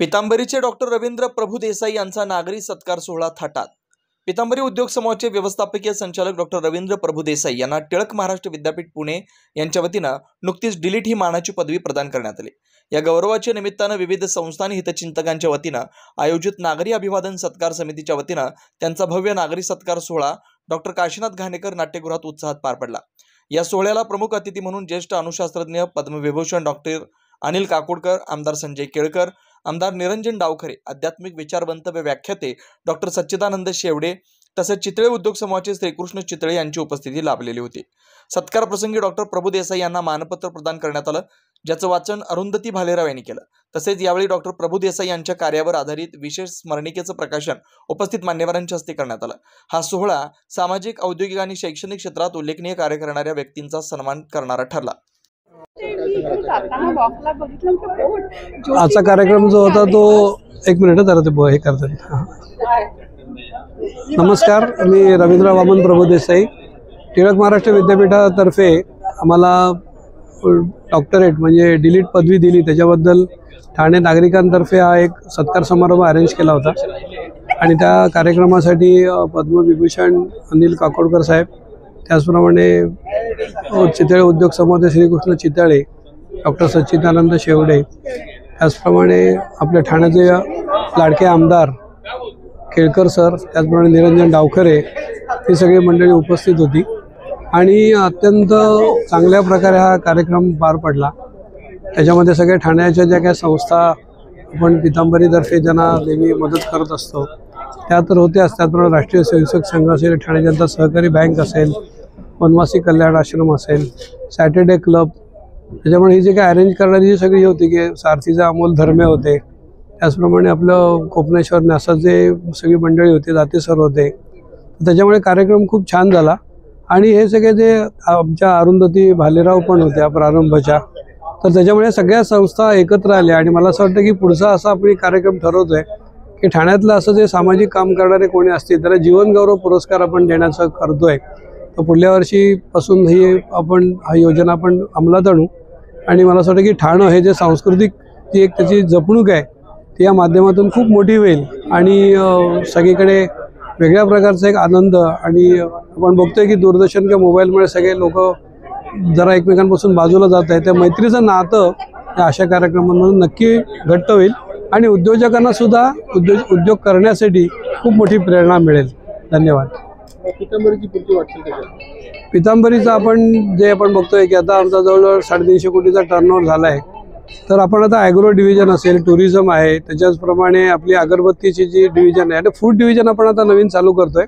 पितांबरीचे doctor Ravindra Prabhudesai यांचा नागरी सत्कार सोहळा थाटात। पितांबरी उद्योग समूहाचे व्यवस्थापकीय संचालक डॉक्टर रवींद्र प्रभुदेसाई यांना टिळक महाराष्ट्र विद्यापीठ पुणे यांच्या वतीनं नुकतीच डिलीट ही मानाची पदवी प्रदान करण्यात आली। या गौरवाच्या निमित्तानं विविध संस्था आणि हितचिंतकांच्या वतीनं आयोजित नागरी अभिवादन सत्कार समितीच्या वतीनं त्यांचा भव्य नागरी सत्कार सोहळा डॉक्टर काशीनाथ घाणेकर नाट्यगृहात उत्साहात पार पडला। या सोहळ्याला प्रमुख अतिथी म्हणून ज्येष्ठ अणुशास्त्रज्ञ पद्मविभूषण डॉक्टर अनिल काकोडकर, आमदार संजय केळकर, आमदार निरंजन डावखरे, आध्यात्मिक विचारवंत व व्याख्याते डॉक्टर सच्चिदानंद शेवडे तसेच चितळे उद्योग समूहाचे श्रीकृष्ण चितळे यांची उपस्थिती लाभलेली होती। सत्कार प्रसंगी डॉक्टर प्रभुदेसाई यांना मानपत्र प्रदान करण्यात आलं, ज्याचं वाचन अरुंधती भालेराव यांनी केलं। तसेच यावेळी डॉक्टर प्रभुदेसाई यांच्या कार्यावर आधारित विशेष स्मरणिकेचं प्रकाशन उपस्थित मान्यवरांच्या हस्ते करण्यात आलं। हा सोहळा सामाजिक, औद्योगिक आणि शैक्षणिक क्षेत्रात उल्लेखनीय कार्य करणाऱ्या व्यक्तींचा सन्मान करणारा ठरला। आजचा कार्यक्रम जो होता तो एक मिनिट जरा ते हे करतात। नमस्कार, मी रवींद्र वामन प्रभुदेसाई। टिळक महाराष्ट्र विद्यापीठातर्फे आम्हाला डॉक्टरेट म्हणजे डिलीट पदवी दिली, त्याच्याबद्दल ठाणे नागरिकांतर्फे हा एक सत्कार समारंभ अरेंज केला होता आणि त्या कार्यक्रमासाठी पद्मविभूषण अनिल काकोडकर साहेब, त्याचप्रमाणे चितळे उद्योग समूहाचे श्रीकृष्ण चितळे, डॉक्टर सच्चिदानंद शेवडे, त्याचप्रमाणे आपल्या ठाण्याचे लाडके आमदार केळकर सर, त्याचप्रमाणे निरंजन डावखरे, ही सगळी मंडळी उपस्थित होती आणि अत्यंत चांगल्या प्रकारे हा कार्यक्रम पार पडला। त्याच्यामध्ये सगळ्या ठाण्याच्या ज्या काही संस्था आपण पितांबरीतर्फे ज्यांना नेहमी मदत करत असतो त्या तर होत्याच, त्याचप्रमाणे राष्ट्रीय स्वयंसेवक संघ असेल, ठाणे जनता सहकारी बँक असेल, वनवासी कल्याण आश्रम असेल, सॅटर्डे क्लब, त्याच्यामुळे ही जे काही अरेंज करणारी जी सगळी होती की सारथीचे अमोल धर्मे होते, त्याचप्रमाणे आपलं कोपनेश्वर न्यासाचे सगळी मंडळी होती, दाते सर होते, त्याच्यामुळे कार्यक्रम खूप छान झाला। आणि हे सगळे जे आमच्या अरुंधती भालेराव पण होत्या प्रारंभच्या, तर त्याच्यामुळे सगळ्या संस्था एकत्र आल्या आणि मला असं वाटतं की पुढचा असा आपण कार्यक्रम ठरवतोय की ठाण्यातलं असं जे सामाजिक काम करणारे कोणी असतील त्याला जीवनगौरव पुरस्कार आपण देण्याचं करतोय। तर पुढल्या वर्षीपासून ही योजना आपण अंमलात आणू आणि मला असं वाटतं की ठाणं हे जे सांस्कृतिक ती एक त्याची जपणूक आहे ती या माध्यमातून खूप मोठी होईल आणि सगळीकडे वेगळ्या प्रकारचा एक आनंद। आणि आपण बघतोय की दूरदर्शन किंवा मोबाईलमुळे सगळे लोक जरा एकमेकांपासून बाजूला जात आहेत, त्या मैत्रीचं नातं या अशा कार्यक्रमांमधून नक्की घट्ट होईल आणि उद्योजकांना सुद्धा उद्योग करण्यासाठी खूप मोठी प्रेरणा मिळेल। धन्यवाद। पितांबरीची पुढची वाटचाल पितांबरीचं आपण बघतोय की आता आमचा जवळजवळ 350 कोटीचा टर्नओव्हर झाला आहे। तर आपण आता ॲग्रो डिव्हिजन असेल, टुरिझम आहे, त्याच्याचप्रमाणे आपली अगरबत्तीची जी डिव्हिजन आहे आणि फूड डिव्हिजन आपण आता नवीन चालू करतोय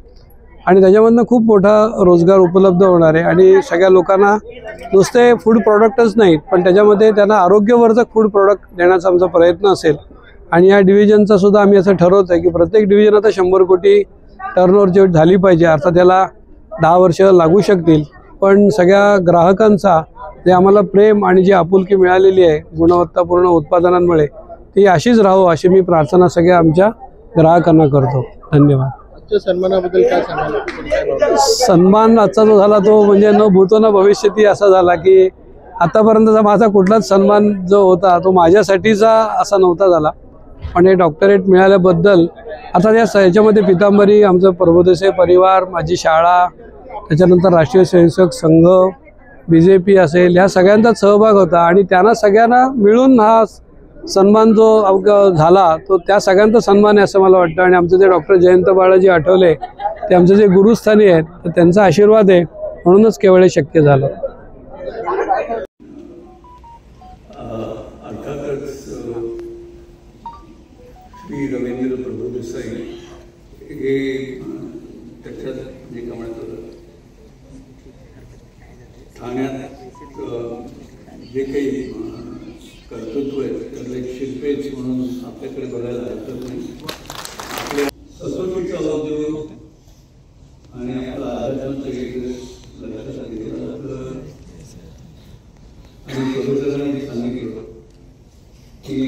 आणि त्याच्यामधनं खूप मोठा रोजगार उपलब्ध होणार आहे आणि सगळ्या लोकांना नुसते फूड प्रॉडक्टच नाहीत पण त्याच्यामध्ये त्यांना आरोग्यवर्धक फूड प्रॉडक्ट देण्याचा आमचा प्रयत्न असेल। आणि या डिव्हिजनचा सुद्धा आम्ही असं ठरवत आहे की प्रत्येक डिव्हिजन आता 100 कोटी टर्नओव्हरची झाली पाहिजे। अर्थात त्याला 10 वर्ष लागू शकतील, पण सगळ्या ग्राहकांचा जे आम्हाला प्रेम आणि जी आपुलकी मिळालेली आहे गुणवत्तापूर्ण उत्पादनांमुळे ती अशीच राहो अशी मी प्रार्थना सगळ्या आमच्या ग्राहकांना करतो। धन्यवाद। आजच्या सन्मानाबद्दल काय सांगाल? सन्मान आजचा जो झाला तो म्हणजे न भूतो न भविष्यती असा झाला की आतापर्यंतचा माझा कुठलाच सन्मान जो होता तो माझ्यासाठीचा असा नव्हता झाला, पण हे डॉक्टरेट मिळाल्याबद्दल आता याच्यामध्ये पितांबरी, आमचं प्रभुदेसाई परिवार, माझी शाळा, त्याच्यानंतर राष्ट्रीय स्वयंसेवक संघ, BJP असेल, ह्या सगळ्यांचा सहभाग होता आणि त्यांना सगळ्यांना मिळून हा सन्मान जो झाला तो त्या सगळ्यांचा सन्मान आहे असं मला वाटतं। आणि आमचे जे डॉक्टर जयंत बाळाजी आठवले ते आमचे जे गुरुस्थानी आहेत तर त्यांचा आशीर्वाद आहे म्हणूनच केवळ हे शक्य झालं। अर्थातच श्री रवींद्र प्रभुदेसाई हे त्याच्यात जे म्हणतात ठाण्यात जे काही कर्तृत्व आहे त्यातलं एक शिल्पेच म्हणून आपल्याकडे बघायला हरकत नाही। आपल्या ससोटीचा उद्योग आणि आपला आध्यात्माचं लक्षात घेतलं तर आणि प्रभुदेसाईंनी सांगितलं की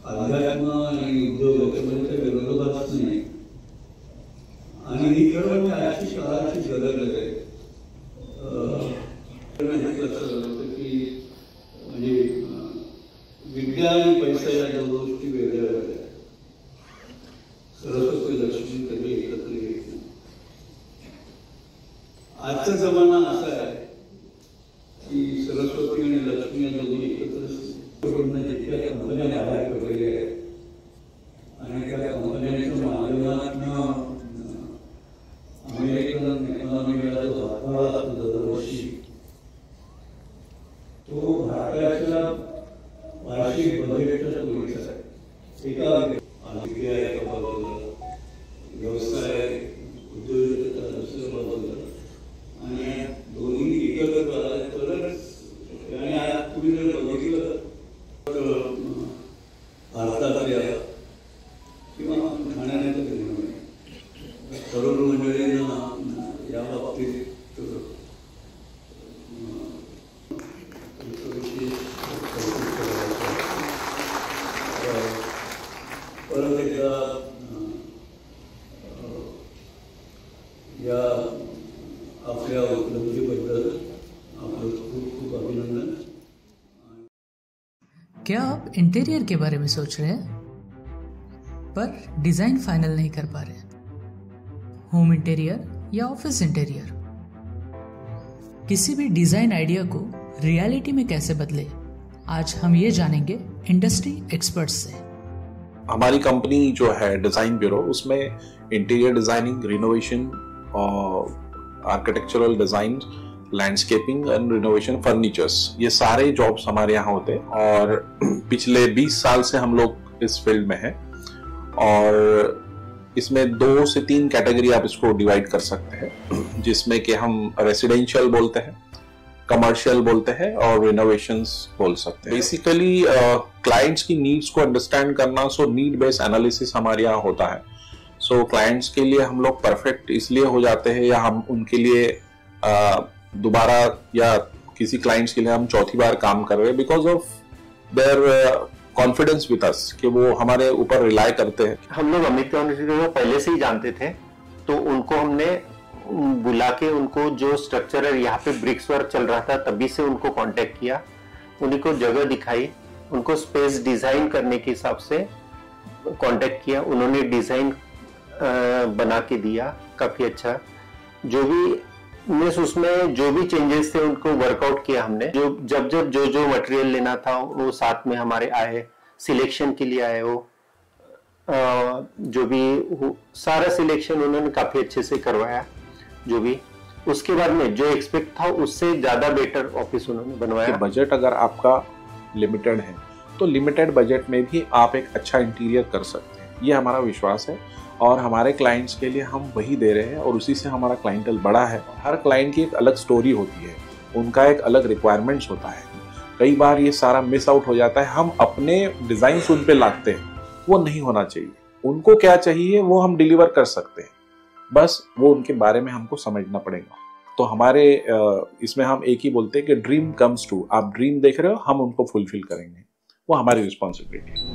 अध्यात्म आणि उद्योग याच्यामध्ये विरोधाभास नाही आणि ही खरं म्हणजे अशी काळाची गरज आहे। लक्षात आलं की म्हणजे विज्ञान पैसा आजचा जमाना असा आहे की सरस्वती आणि लक्ष्मी या दोन्ही एकत्र जितक्या कंपन्या बाहेर पडलेल्या आहेत आणि त्या कंपन्यांच्या माध्यमातून अमेरिकन इकॉनॉमीला जो हातभार असतो दरवर्षी तो भारताच्या वार्षिक बजेटच्या तुलनेत आहे. एका बाजूला व्यवसाय उद्योजकता दुसऱ्या बाजूला आणि दोन्ही एकत्र आले तरच आणि आज तुम्ही जर बघितलं तर भारतातल्या किंवा ठाण्यातल्या तरुण मंडळींना या बाबतीत परत एकदा या आपल्या उपलब्धीबद्दल आपलं खूप खूप अभिनंदन. क्या आप इंटीरियर के बारे में सोच रहे हैं पर डिजाइन फाइनल नहीं कर पा रहे? होम इंटीरियर या ऑफिस इंटीरियर, किसी भी डिजाइन आइडिया को रियलिटी में कैसे बदले, आज हम ये जानेंगे इंडस्ट्री एक्सपर्ट्स से. हमारी कंपनी जो है डिज़ाइन ब्यूरो, उसमें interior designing, renovation, architectural design, landscaping end renovation, furnitures, ये सारे जॉब्स हमारे यहाँ होते हैं. और पिछले 20 साल से हम लोग इस फील्ड में हैं. और इसमें 2 से 3 कैटेगरी आप इसको डिवाइड कर सकते हैं, जिसमें कि हम रेसिडेंशियल बोलते हैं, कमर्शियल बोलते हैं और रिनोवेशंस बोल सकते हैं. बेसिकली क्लाइंट्स की नीड्स को अंडरस्टैंड करना, सो नीड बेस्ड एनालिसिस हमारे यहाँ होता है. सो क्लाइंट्स के लिए हम लोग परफेक्ट इसलिए हो जाते हैं या हम उनके लिए दोबारा या किसी क्लाइंट्स के लिए हम चौथी बार काम कर रहे हैं because of their confidence with us, कि वो हमारे ऊपर रिलाई करते हैं. हम लोग अमित को पहले से ही जानते थे, तो उनको हमने बुला के उनको जो स्ट्रक्चर है यहाँ पे ब्रिक्स वर्क चल रहा था तभी से उनको कांटेक्ट किया, उन्हीं को जगह दिखाई, उनको स्पेस डिजाइन करने के हिसाब से कांटेक्ट किया. उन्होंने डिजाइन बना के दिया काफी अच्छा. जो भी उसमें जो भी चेंजेस थे उनको वर्कआउट किया हमने. जब जो मटेरियल लेना था वो साथ में हमारे आए, सिलेक्शन के लिए आए. वो जो भी सारा सिलेक्शन उन्होंने काफी अच्छे से करवाया. जो भी उसके बाद में जो एक्सपेक्ट था उससे ज्यादा बेटर ऑफिस उन्होंने बनवाया. बजट अगर आपका लिमिटेड है तो लिमिटेड बजट में भी आप एक अच्छा इंटीरियर कर सकते हैं, ये हमारा विश्वास है. और हमारे क्लाइंट्स के लिए हम वही दे रहे हैं और उसी से हमारा क्लाइंटल बड़ा है. हर क्लाइंट की एक अलग स्टोरी होती है, उनका एक अलग रिक्वायरमेंट्स होता है. कई बार ये सारा मिस आउट हो जाता है. हम अपने डिजाइन उन पे लाते हैं, वो नहीं होना चाहिए. उनको क्या चाहिए वो हम डिलीवर कर सकते हैं, बस वो उनके बारे में हमको समझना पड़ेगा. तो हमारे इसमें हम एक ही बोलते हैं कि ड्रीम कम्स ट्रू. आप ड्रीम देख रहे हो, हम उनको फुलफिल करेंगे, वो हमारी रिस्पॉन्सिबिलिटी है.